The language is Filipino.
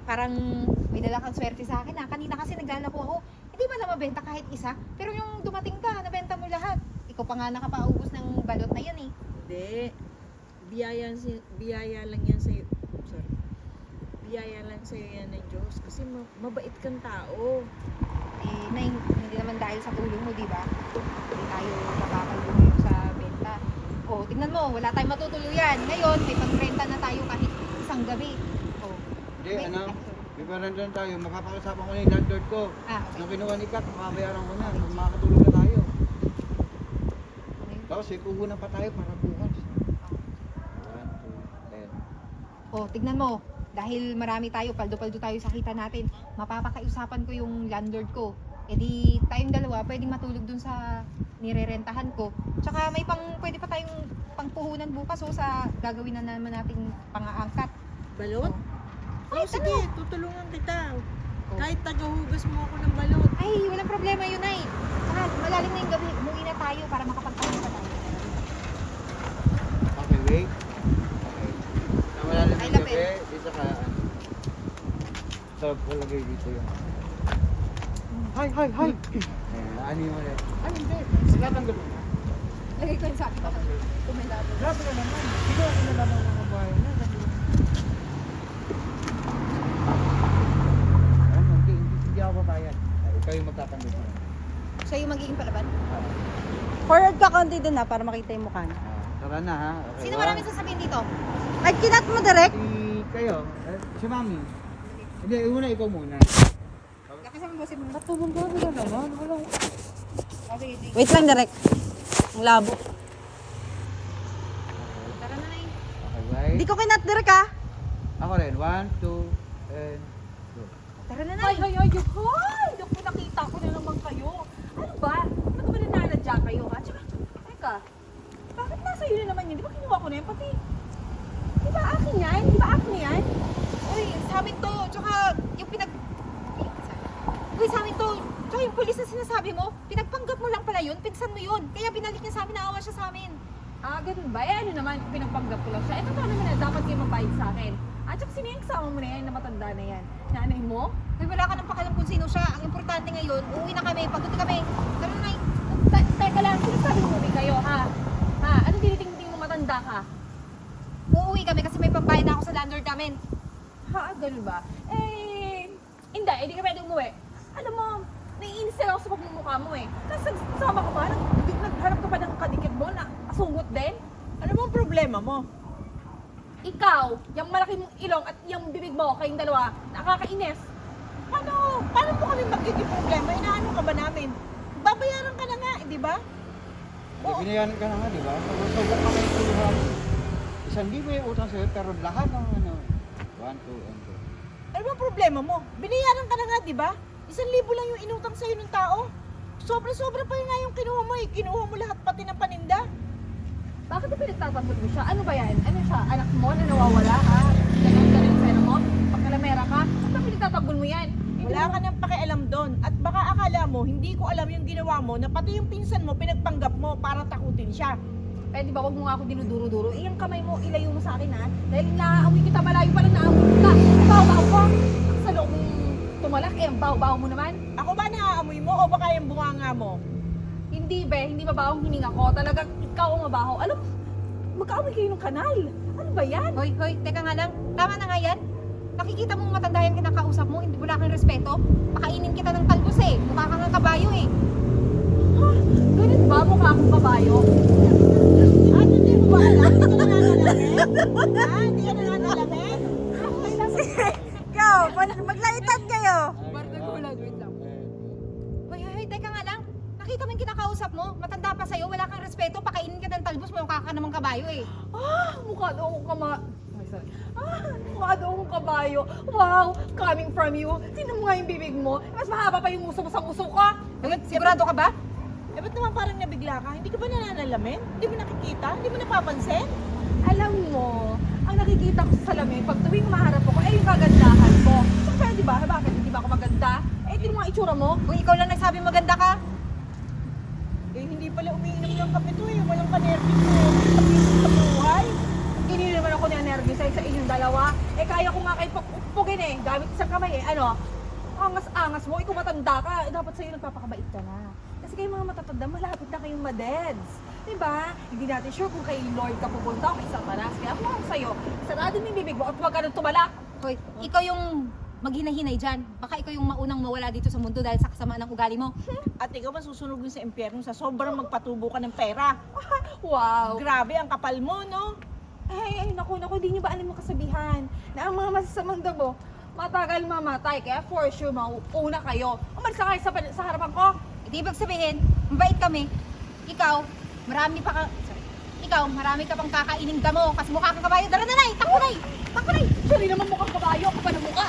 Parang may dala kang swerte sa akin ha. Kanina kasi naglalako ako. Hindi ba na mabenta kahit isa? Pero yung dumating ka, nabenta mo lahat. Ikaw pa nga nakapaubos ng balot na yan eh. Hindi. Biyaya lang yan sa'yo. Sorry. Biyaya lang sa'yo yan ng Diyos. Kasi mabait kang tao. Eh, hindi naman dahil sa tulong mo, di ba? Hindi tayo nakakagulong sa benta. O, tingnan mo, wala tayong matutuluyan. Ngayon, may pagrenta na tayo kahit isang gabi. O, Hindi, ano? Piparandan tayo. Makapakasapan ko na yung landlord ko. okay. Nung kinuha ni Kat, makabayaran ko na. Makakatulog na tayo. Tapos, ikuhunan pa tayo para bukas. 1, 2, 10. O, tignan mo. Dahil marami tayo, paldo-paldo tayo sa kita natin, mapapakaiusapan ko yung landlord ko. E di tayong dalawa, pwedeng matulog dun sa nirerentahan ko. Tsaka may pwede pa tayong pangpuhunan bukas sa gagawin na naman nating pang-aangkat. Balot? Ay, Sige, ano? tutulungan kita. Oh. Kahit tagahugas mo ako ng balot. Ay, walang problema yun ay. Tsaka malalim na yung gabi, umuwi na tayo para makapagpahinga pa tayo. Okay, wait. Okay. Na wala lang Ay, yung lapit. gabi, dito ka, ano. Sarap ko lagay dito yung... Hi! Ayan, ano yung ulit? Ano hindi? Sila ng gabi. Lagay ko yung sabi ko. Tumilado. Grabe ka naman. Hindi ako nalaman ng mga bahay na. Ano, hindi ako babayan. Ikaw yung magtatanggol mo. Siya yung magiging palaban. Forward ka konti din para makita yung mukha niya. Tara na ha. Okay, Sino maraming sasabihin dito? Ay, kinat mo direct? Kayo, si Mami. Hindi, una ikaw muna. Kasama mo si Mama. Ba't bumbabi ka naman? Walang... Okay, sige. Wait lang direct. Ang labo. Tara na na eh. Okay, bye. Hindi ko kinat direct ha. Ako rin. 1, 2, and go. Tara na na Ay, eh. ay, ay, ay! Naku, nakita ko na naman kayo. Ano ba? Ano ba nananadya kayo, ha? Tsaka, teka, bakit nasa iyo na naman yun? Di ba kinuha ko na yan? Pati, di ba akin yan? Di ba akin yan? Uy, sa amin to. Tsaka yung Uy, sa amin to. Tsaka yung pulis na sinasabi mo, pinagpanggap mo lang pala yun, pinsan mo yun. Kaya binalik niya sa amin, naawa siya sa amin. Ah, ganun ba? Eh, ano naman, pinagpanggap ko lang siya. Eh, totoo naman na dapat kayo mabayad sa akin. At saka sino yung kasama mo na yan, na matanda na yan? Nanay mo? Uy, wala ka nang pakialam kung sino siya. Ang importante ngayon, uuwi na kami, pagod na kami. Tara na eh. Teka lang, sinasabi mo rin kayo, ha? Ha? Anong tinitingting mo matanda ka? Uuwi kami kasi may pambayad na ako sa landlord namin. Ha? Ganun ba? Eh, hindi ka pwede umuwi. Alam mo, naiinis lang ako sa pagmumukha mo eh. Tapos nagsama ka pa, nagharap ka pa ng kadikit mo na asungot din. Ano mo ang problema mo? Ikaw, yung malaki mong ilong at yung bibig mo, kayong dalawa, nakakainis. Paano mo kami magiging problema? Inaano ka ba namin? Babayaran ka na nga, eh, di ba? Oo. Binayaran ka na nga, di ba? Sobrang kami yung tuluhan. 1,000 yung utang sa'yo, pero lahat ng ano... 1, 2, and go. Ano ba ang problema mo? Binayaran ka na nga, di ba? 1,000 lang yung inutang sa'yo ng tao. Sobra-sobra pa yun nga yung kinuha mo eh. Kinuha mo lahat pati ng paninda. Bakit na pinagtatanggol mo siya? Ano ba yan? Ano siya? Anak mo na nawawala ha? Ganun yung pera mo? Pagkalamera ka? Bakit na pinagtatanggol mo yan? Wala ka nang pakialam doon. At baka akala mo, hindi ko alam yung ginawa mo na pati yung pinsan mo pinagpanggap mo para takutin siya. Eh di ba wag mo nga ako dinuduro-duro? Eh yung kamay mo, ilayo mo sa akin ha? Dahil naaamoy kita malayo pala naaamoy kita. Baho-baho ko. Sa loob mong tumalak, eh ang baho-baho mo naman. Ako ba naaamoy mo o baka yung bunganga mo? Hindi be, hindi mabahong hininga ko. Talagang ikaw ang mabaho. Alam, magkaamoy kayo ng kanal. Ano ba yan? Hoy, teka nga lang. Tama na nga yan. Nakikita mong matanda yan kinakausap mo, hindi wala kang respeto. Pakainin kita ng talbos eh. Mukha kang ang kabayo eh. Ha? Ganun ba? Mukha akong kabayo? Ano hindi mo ba alam? Hindi ka nananalamin? Ha? Hindi ka nananalamin? Ikaw, maglaitan kayo. Wait lang. Hoy, teka nga lang. Nakita mo yung kinakausap mo, matanda pa sa'yo, wala kang respeto, pakainin ka ng talbos mo, mukha ka namang kabayo eh. Mukha daw akong mukha daw akong kabayo. Wow, coming from you. Tingnan mo nga yung bibig mo. Mas mahaba pa yung uso mo sa uso ka. Sigurado ka ba? Eh, ba't naman parang nabigla ka? Hindi ka ba nananalamin? Hindi mo nakikita? Hindi mo napapansin? Alam mo, ang nakikita ko sa salamin, pag tuwing maharap ako, eh yung kagandahan ko. So, pwede ba? Bakit? Hindi ba ako maganda? Eh, hindi mo nga itsura mo. Kung ikaw lang nagsabi maganda ka, Eh, hindi pala umiinom ng kape to eh. Walang ka-nervous mo. Sa buhay. Hindi naman ako na-nervous sa inyong dalawa. Eh, kaya ko nga kayo pagpugin eh. Gamit isang kamay eh. Ano? Angas-angas mo. Ikaw matanda ka. Eh, dapat sa'yo nagpapakabait ka na. Kasi kayo mga matatanda, malapit na kayong madeds. Diba? Hindi natin sure kung kay Lord ka pupunta o kay Satanas. Kaya kung ako sa'yo, sarado mo yung bibig mo at huwag ka nang tumalak. Hoy, ikaw yung maghinahinay dyan. Baka ikaw yung maunang mawala dito sa mundo dahil sa kasamaan ng ugali mo. At ikaw masusunugin sa impyerno sa sobrang magpatubo ka ng pera. Wow! Grabe, ang kapal mo, no? Ay, naku, hindi nyo ba alam yung kasabihan na ang mga masasamang damo, matagal mamatay, kaya for sure mauuna kayo. Umalis na kayo sa harapan ko. Hindi ibig sabihin, mabait kami. Ikaw, marami ka pang kakaining damo kasi mukha kang kabayo. Tara na, Nay! Takbo, Nay! Takbo, Nay! Sorry naman mukhang kabayo, kapal na mukha.